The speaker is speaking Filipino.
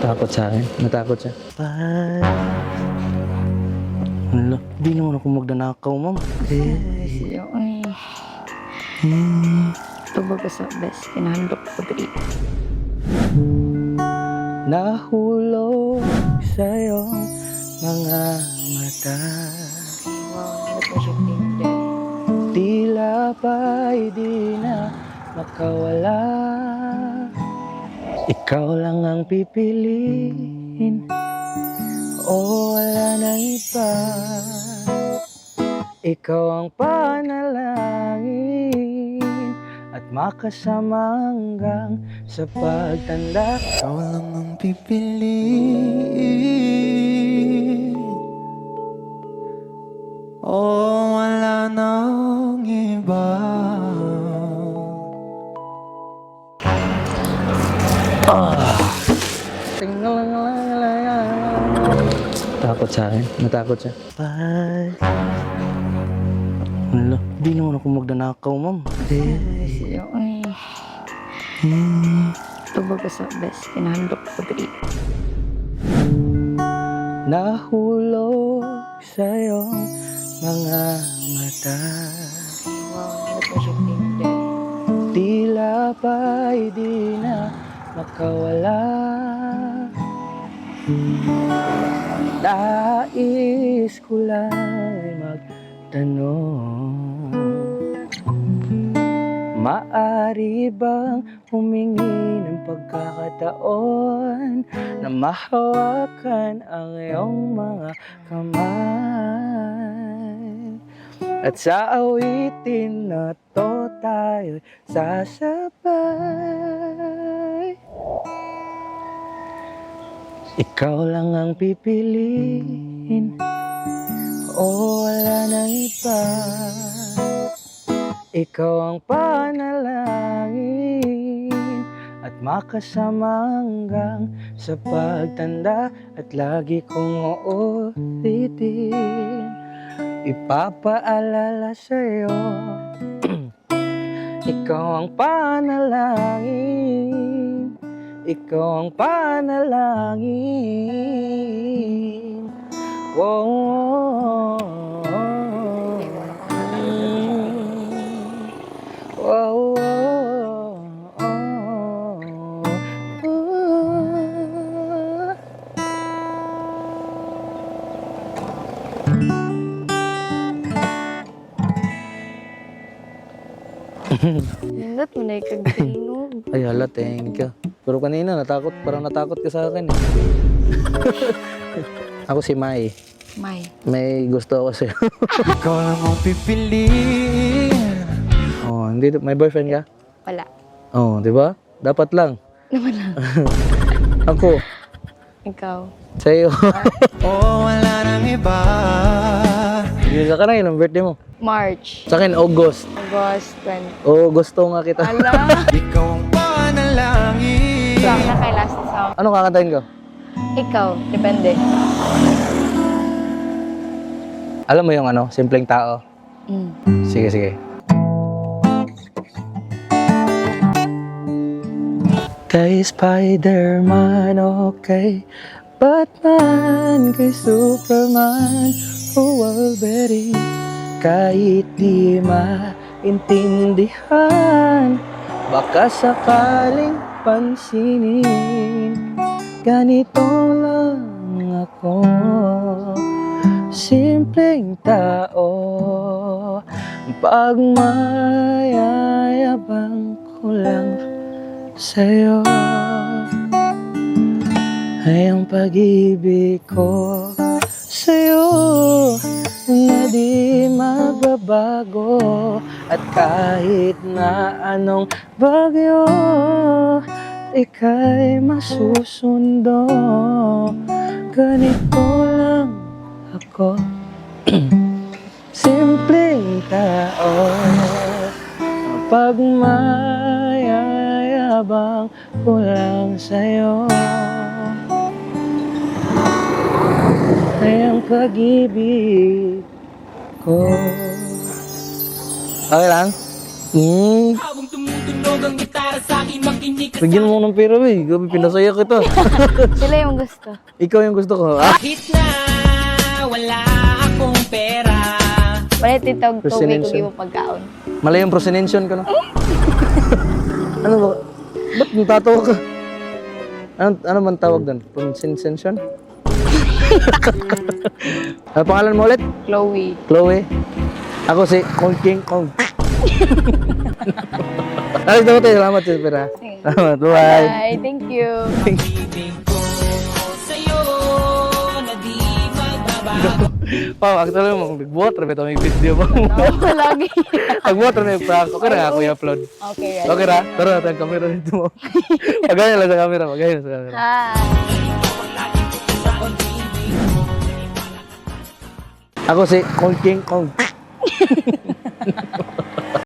Takot sa akin. Natakot siya. Bye. Hala, di naman ako magnanakaw, ma'am. Siya ay tubag sa best tinahandok ko diri. Nahulog sa'yo mga mata. Wow, ano siya tingnan. Tila ba'y di na makawala. Ikaw lang ang pipiliin o wala nang iba. Ikaw ang panalangin at makasama hanggang sa pagtanda. Ikaw lang ang pipiliin o wala nang iba. Takot sa akin. Natakot siya. Bye. Hala, di naman ako magnanakaw, ma'am. Siya ay tubag sa best tinahandok ko diri. Nahulog sa'yo mga mata. Wow, ano siya tingnan. Tila ba'y di na makawala. Nais ko lang magtanong, maari bang humingi ng pagkakataon na mahawakan ang iyong mga kamay? At sa awitin na to tayo'y sasabay. Ikaw lang ang pipiliin o wala nang iba. Ikaw ang panalangin at makasama hanggang sa pagtanda. At lagi kong uulitin, ipapaalala sa'yo. Ikaw ang panalangin, ikaw ang panalangin. Wow, wow, Nindot mo na ikagtinog. Ay hala, thank you. Pero kanina natakot, parang natakot ka sa akin eh. Ako si Mai. May gusto ako sa'yo. Ikaw lang ang pipiliin. Oh, hindi, may boyfriend ka? Wala. Oh, di ba? Dapat lang. Naman lang. Ako, Ikaw. sa'yo. Oh, wala nang iba. Hindi ka na yun, ang birthday mo. March. Sa akin, August. August 20. Oh, gusto nga kita. Ala. Ikaw ang panalangin. Ikaw na kay last song. Ano kakantahin ko? Ikaw. Depende. Alam mo yung ano, simpleng tao? Sige, sige. Kay Spider-Man, okay. Batman, kay Superman, o Wolverine. Kahit di maintindihan, baka sakaling pansinin. Ganito lang ako, simpleng tao. Pag mayayabang ko lang sa'yo, ay ang pag-ibig ko sa'yo na di magbabago. At kahit na anong bagyo, ika'y masusundo. Ganito lang ako, simpleng tao. Pag mayayabang ko lang sa'yo, ay ang pag-ibig ko. Okay lang? Habang tumutunog ang gitara sa akin, makinig ka Bigyan mo ng pera, wey. Gabi, pinasaya kita. Sila yung gusto. Ikaw yung gusto ko. Ah, kahit na wala akong pera. Palit itong tubig Presidential. kung di mo pagkaon. mali yung prosinensyon ka na. Ano ba? Ba't natatawa ka? Ano man tawag doon? Prosinensyon? Ano pangalan mo ulit? Chloe. Chloe. Ako si Kong King Kong. Alis na ko tayo. Salamat sa pera. Salamat. Bye. Bye. Thank you. Ibig ko sa'yo na di magbabago. Pao, actually mo, nagbuhat rin ito may video mo. No, lagi. Nagbuhat rin may prank. Okay na ako i-upload. Okay, right. Okay ra? Tara natin ang camera dito mo. Pagaya lang sa camera. Pagaya lang sa camera. Hi. Ako si Kong King Kong.